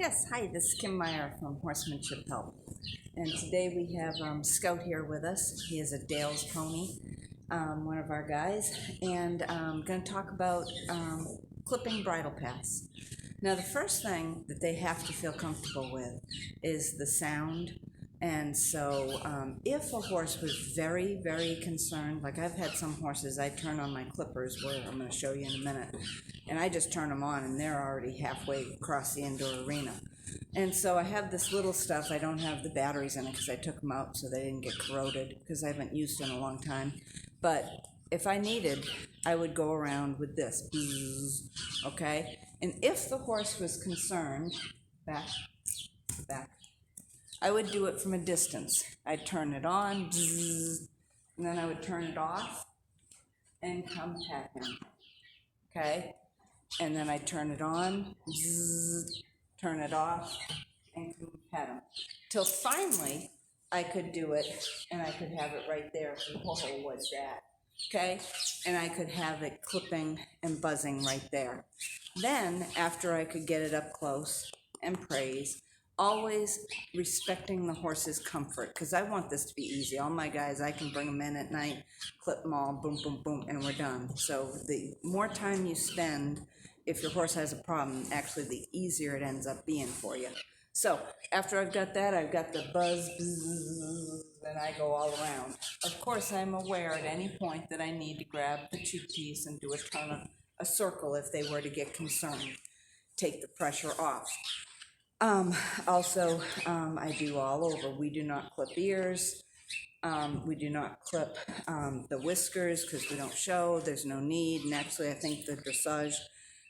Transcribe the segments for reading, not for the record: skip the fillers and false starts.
Yes, hi, this is Kim Meyer from Horsemanship Help. And today we have Scout here with us. He is a Dale's pony, one of our guys, and I'm going to talk about clipping bridle paths. Now, the first thing that they have to feel comfortable with is the sound. And so if a horse was very, very concerned, like I've had some horses, I turn on my clippers, where I'm going to show you in a minute, and I just turn them on and they're already halfway across the indoor arena. And so I have this little stuff. I don't have the batteries in it because I took them out so they didn't get corroded because I haven't used it in a long time. But if I needed, I would go around with this, okay? And if the horse was concerned, back, I would do it from a distance. I'd turn it on, and then I would turn it off and come pat him, okay? And then I'd turn it on, turn it off, and come pat him. Till finally, I could do it, and I could have it right there. Whoa, what's that? Okay? And I could have it clipping and buzzing right there. Then, after I could get it up close and praise, always respecting the horse's comfort, because I want this to be easy. All my guys, I can bring them in at night, clip them all, boom, boom, boom, and we're done. So the more time you spend, if your horse has a problem, actually the easier it ends up being for you. So after I've got that, I've got the buzz, and I go all around. Of course, I'm aware at any point that I need to grab the cheek piece and do a turn of a circle if they were to get concerned. Take the pressure off. I do all over. We do not clip ears. We do not clip the whiskers because we don't show. There's no need. And actually, I think the dressage,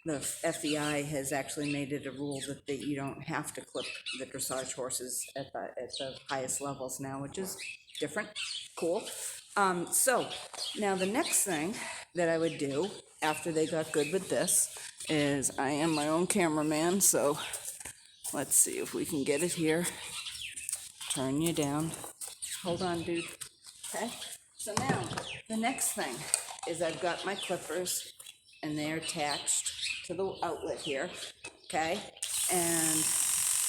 the FEI has actually made it a rule that you don't have to clip the dressage horses at the highest levels now, which is different. Cool. So now the next thing that I would do after they got good with this is I am my own cameraman, so let's see if we can get it here. Turn you down. Hold on, dude. Okay? So now, the next thing is I've got my clippers, and they're attached to the outlet here. Okay? And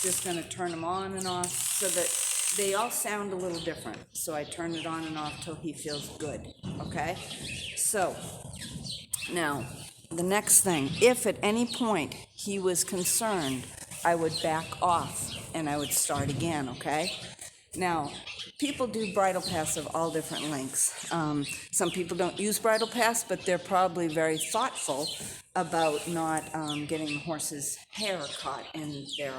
just going to turn them on and off so that they all sound a little different. So I turn it on and off till he feels good. Okay? So, now, the next thing, if at any point he was concerned, I would back off and I would start again, okay? Now, people do bridle paths of all different lengths. Some people don't use bridle paths, but they're probably very thoughtful about not getting the horse's hair caught in their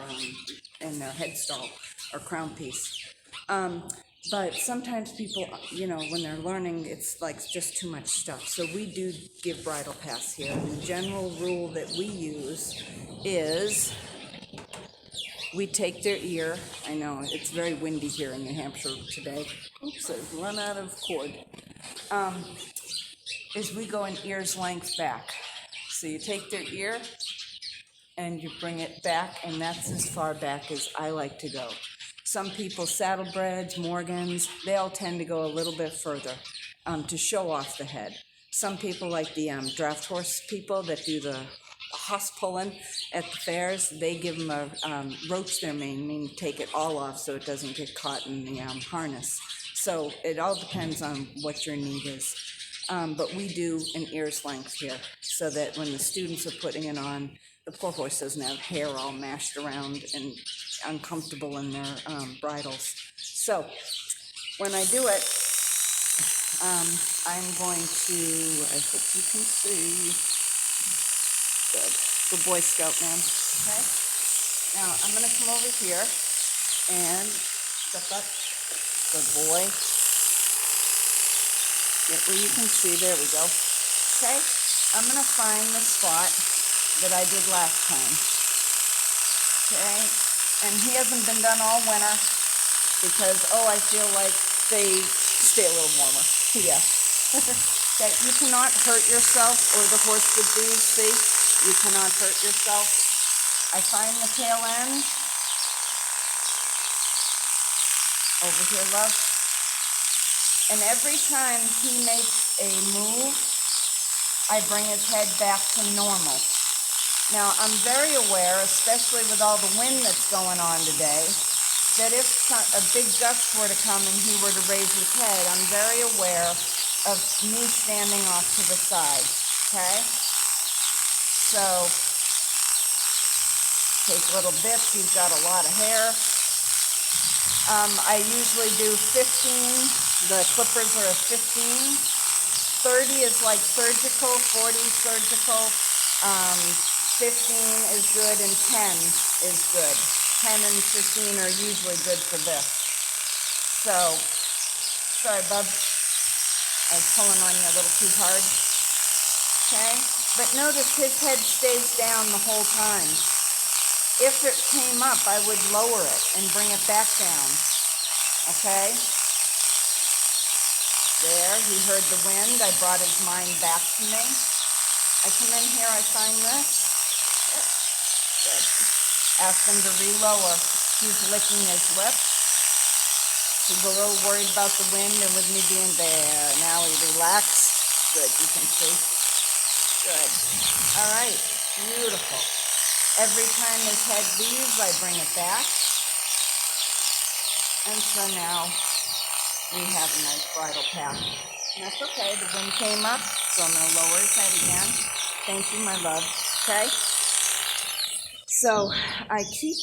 headstall or crown piece. But sometimes people, when they're learning, it's like just too much stuff. So we do give bridle paths here. And the general rule that we use is we take their ear. I know, it's very windy here in New Hampshire today. Oops, I've run out of cord. Is we go an ear's length back. So you take their ear and you bring it back, and that's as far back as I like to go. Some people, saddlebreds, Morgans, they all tend to go a little bit further to show off the head. Some people, like the draft horse people that do the hoss pulling at the fairs, they give them a roach their mane, meaning take it all off so it doesn't get caught in the harness. So it all depends on what your need is. But we do an ear's length here so that when the students are putting it on, the poor horse doesn't have hair all mashed around and uncomfortable in their bridles. So when I do it, I'm going to, I hope you can see, good, good Boy Scout, man, okay? Now I'm going to come over here and step up, good boy, get where you can see, there we go, okay? I'm going to find the spot that I did last time, okay? And he hasn't been done all winter because, I feel like they stay a little warmer. Yeah. Okay, you cannot hurt yourself or the horse would breathe, see? You cannot hurt yourself. I find the tail end. Over here, love. And every time he makes a move, I bring his head back to normal. Now, I'm very aware, especially with all the wind that's going on today, that if a big gust were to come and he were to raise his head, I'm very aware of me standing off to the side, okay? So, take little bits. He's got a lot of hair. I usually do 15. The clippers are a 15. 30 is like surgical, 40 surgical. 15 is good, and 10 is good. 10 and 15 are usually good for this. So, sorry, bub. I was pulling on you a little too hard. Okay? But notice his head stays down the whole time. If it came up, I would lower it and bring it back down. Okay? There, he heard the wind. I brought his mind back to me. I come in here, I find this. Good. Ask him to re-lower. He's licking his lips. He's a little worried about the wind and with me being there. Now he relaxed. Good, you can see. Good. All right, beautiful. Every time his head leaves, I bring it back. And so now we have a nice bridle path. And that's okay, the wind came up, so I'm gonna lower his head again. Thank you, my love, okay? So I keep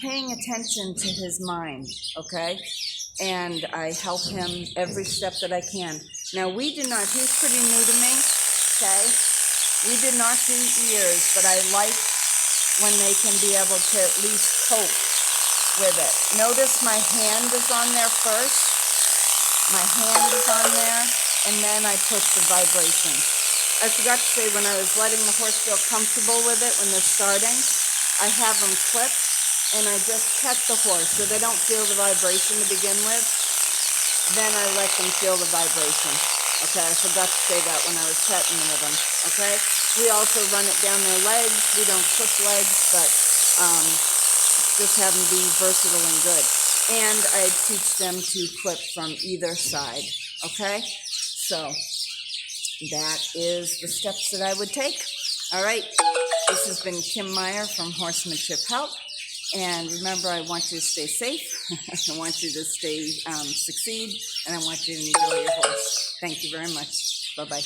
paying attention to his mind, okay? And I help him every step that I can. Now he's pretty new to me, okay? We did not do ears, but I like when they can be able to at least cope with it. Notice my hand is on there first. My hand is on there, and then I put the vibration. I forgot to say, when I was letting the horse feel comfortable with it when they're starting, I have them clip, and I just pet the horse so they don't feel the vibration to begin with. Then I let them feel the vibration. Okay, I forgot to say that when I was petting with them. Okay, we also run it down their legs. We don't clip legs, but just have them be versatile and good. And I teach them to clip from either side. Okay, so that is the steps that I would take. All right, this has been Kim Meyer from Horsemanship Help. And remember, I want you to stay safe. I want you to succeed, and I want you to enjoy your horse. Thank you very much. Bye-bye.